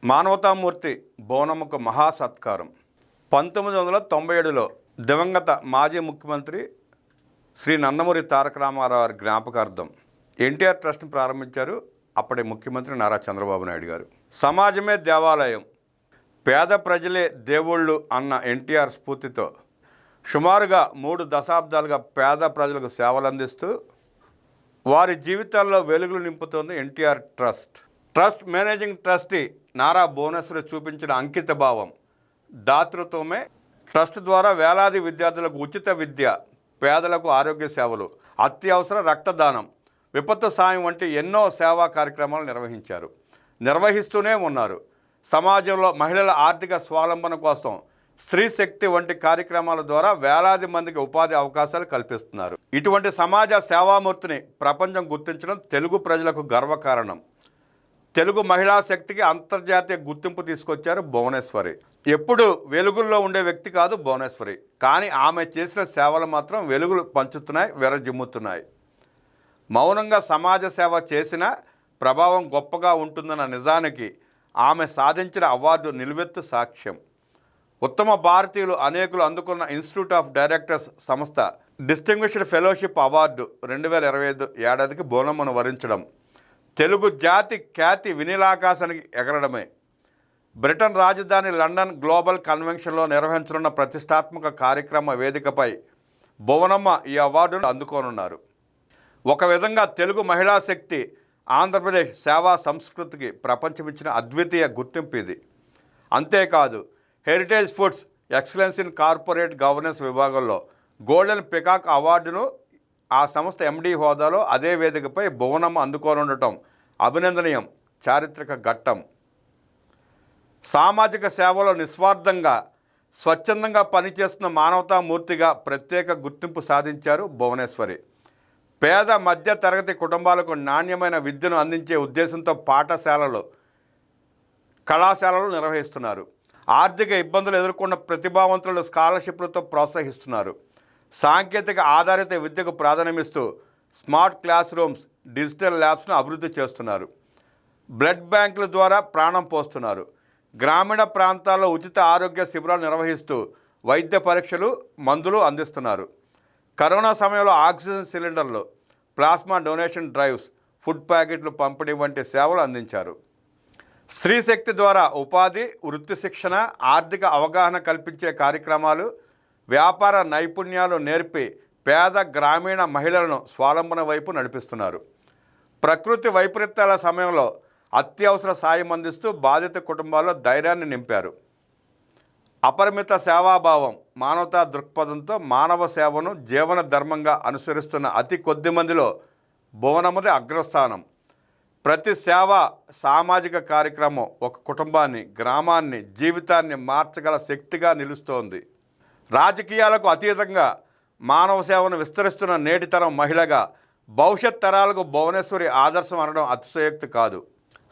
మానవతామూర్తి బోనమ్మకు మహాసత్కారం. 1997లో దివంగత మాజీ ముఖ్యమంత్రి శ్రీ నందమూరి తారక రామారావు గారి జ్ఞాపకార్థం ఎన్టీఆర్ ట్రస్ట్ని ప్రారంభించారు అప్పటి ముఖ్యమంత్రి నారా చంద్రబాబు నాయుడు గారు. సమాజమే దేవాలయం, పేద ప్రజలే దేవుళ్ళు అన్న ఎన్టీఆర్ స్ఫూర్తితో సుమారుగా 3 దశాబ్దాలుగా పేద ప్రజలకు సేవలు అందిస్తూ వారి జీవితాల్లో వెలుగులు నింపుతోంది NTR trust managing trustee Nara Bhuvaneswari చూపించిన అంకిత భావం, దాతృత్వమే ట్రస్ట్ ద్వారా వేలాది విద్యార్థులకు ఉచిత విద్య, పేదలకు ఆరోగ్య సేవలు, అత్యవసర రక్తదానం, విపత్తు సాయం వంటి ఎన్నో సేవా కార్యక్రమాలు నిర్వహిస్తూనే ఉన్నారు. సమాజంలో మహిళల ఆర్థిక స్వావలంబన కోసం స్త్రీ శక్తి వంటి కార్యక్రమాల ద్వారా వేలాది మందికి ఉపాధి అవకాశాలు కల్పిస్తున్నారు. ఇటువంటి సమాజ సేవామూర్తిని ప్రపంచం గుర్తించడం తెలుగు ప్రజలకు గర్వకారణం. తెలుగు మహిళా శక్తికి అంతర్జాతీయ గుర్తింపు తీసుకొచ్చారు భువనేశ్వరి. ఎప్పుడు వెలుగుల్లో ఉండే వ్యక్తి కాదు భువనేశ్వరి, కానీ ఆమె చేసిన సేవలు మాత్రం వెలుగులు పంచుతున్నాయి, విరజిమ్ముతున్నాయి. మౌనంగా సమాజ సేవ చేసిన ప్రభావం గొప్పగా ఉంటుందన్న నిజానికి ఆమె సాధించిన అవార్డు నిలువెత్తు సాక్ష్యం. ఉత్తమ భారతీయులు అనేకులు అందుకున్న ఇన్స్టిట్యూట్ ఆఫ్ డైరెక్టర్స్ సంస్థ డిస్టింగ్విష్డ్ ఫెలోషిప్ అవార్డు 2025 ఏడాదికి బోనమ్మను వరించడం తెలుగు జాతి ఖ్యాతి వినీలాకాశానికి ఎగరడమే. బ్రిటన్ రాజధాని లండన్ గ్లోబల్ కన్వెన్షన్లో నిర్వహించనున్న ప్రతిష్టాత్మక కార్యక్రమ వేదికపై భువనమ్మ ఈ అవార్డును అందుకోనున్నారు. ఒక విధంగా తెలుగు మహిళా శక్తి, ఆంధ్రప్రదేశ్ సేవా సంస్కృతికి ప్రపంచమిచ్చిన అద్వితీయ గుర్తింపు ఇది. అంతేకాదు, heritage foods excellence in corporate governance విభాగంలో గోల్డెన్ పికాక్ అవార్డును ఆ సంస్థ ఎండీ హోదాలో అదే వేదికపై భువనమ్మ అందుకోనుండటం అభినందనీయం, చారిత్రక ఘట్టం. సామాజిక సేవలో నిస్వార్థంగా, స్వచ్ఛందంగా పనిచేస్తున్న మానవతామూర్తిగా ప్రత్యేక గుర్తింపు సాధించారు భువనేశ్వరి. పేద మధ్య తరగతి కుటుంబాలకు నాణ్యమైన విద్యను అందించే ఉద్దేశంతో పాఠశాలలు, కళాశాలలు నిర్వహిస్తున్నారు. ఆర్థిక ఇబ్బందులు ఎదుర్కొన్న ప్రతిభావంతులను స్కాలర్షిప్లతో ప్రోత్సహిస్తున్నారు. సాంకేతిక ఆధారిత విద్యకు ప్రాధాన్యమిస్తూ స్మార్ట్ క్లాస్ రూమ్స్, డిజిటల్ ల్యాబ్స్ను అభివృద్ధి చేస్తున్నారు. బ్లడ్ బ్యాంకుల ద్వారా ప్రాణం పోస్తున్నారు. గ్రామీణ ప్రాంతాల్లో ఉచిత ఆరోగ్య శిబిరాలు నిర్వహిస్తూ వైద్య పరీక్షలు, మందులు అందిస్తున్నారు. కరోనా సమయంలో ఆక్సిజన్ సిలిండర్లు, ప్లాస్మా డొనేషన్ డ్రైవ్స్, ఫుడ్ ప్యాకెట్లు పంపిణీ వంటి సేవలు అందించారు. స్త్రీ శక్తి ద్వారా ఉపాధి, వృత్తి శిక్షణ, ఆర్థిక అవగాహన కల్పించే కార్యక్రమాలు, వ్యాపార నైపుణ్యాలు నేర్పి పేద గ్రామీణ మహిళలను స్వావలంబన వైపు నడిపిస్తున్నారు. ప్రకృతి వైపరీత్యాల సమయంలో అత్యవసర సాయం అందిస్తూ బాధిత కుటుంబాల్లో ధైర్యాన్ని నింపారు. అపరిమిత సేవాభావం, మానవతా దృక్పథంతో మానవ సేవను జీవన ధర్మంగా అనుసరిస్తున్న అతి కొద్ది మందిలో భువనమ్మది అగ్రస్థానం. ప్రతి సేవ, సామాజిక కార్యక్రమం ఒక కుటుంబాన్ని, గ్రామాన్ని, జీవితాన్ని మార్చగల శక్తిగా నిలుస్తోంది. రాజకీయాలకు అతీతంగా మానవ సేవను విస్తరిస్తున్న నేటితరం మహిళగా భవిష్యత్ తరాలకు భువనేశ్వరి ఆదర్శం అనడం అతిశయోక్తి కాదు.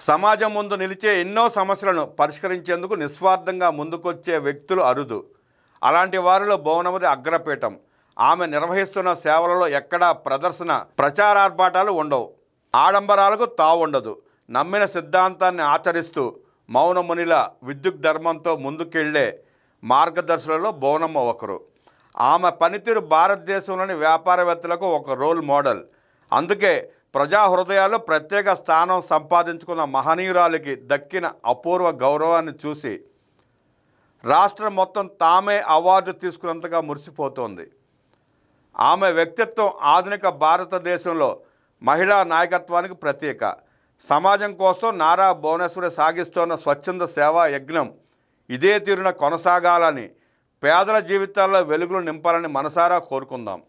సమాజం ముందు నిలిచే ఎన్నో సమస్యలను పరిష్కరించేందుకు నిస్వార్థంగా ముందుకొచ్చే వ్యక్తులు అరుదు. అలాంటి వారిలో భువనమ్మది అగ్రపీఠం. ఆమె నిర్వహిస్తున్న సేవలలో ఎక్కడా ప్రచారార్భాటాలు ఉండవు, ఆడంబరాలకు తావుండదు. నమ్మిన సిద్ధాంతాన్ని ఆచరిస్తూ మౌనమునిలా విద్యుత్ ధర్మంతో ముందుకెళ్లే మార్గదర్శులలో భువనమ్మ ఒకరు. ఆమె పనితీరు భారతదేశంలోని వ్యాపారవేత్తలకు ఒక రోల్ మోడల్. అందుకే ప్రజా హృదయాల్లో ప్రత్యేక స్థానం సంపాదించుకున్న మహనీయురాలికి దక్కిన అపూర్వ గౌరవాన్ని చూసి రాష్ట్రం మొత్తం తామే అవార్డు తీసుకున్నంతగా మురిసిపోతోంది. ఆమె వ్యక్తిత్వం ఆధునిక భారతదేశంలో మహిళా నాయకత్వానికి ప్రతీక. సమాజం కోసం నారా భువనేశ్వరి సాగిస్తోన్న స్వచ్ఛంద సేవా యజ్ఞం ఇదే తీరున కొనసాగాలని, పేదల జీవితాల్లో వెలుగులు నింపాలని మనసారా కోరుకుందాం.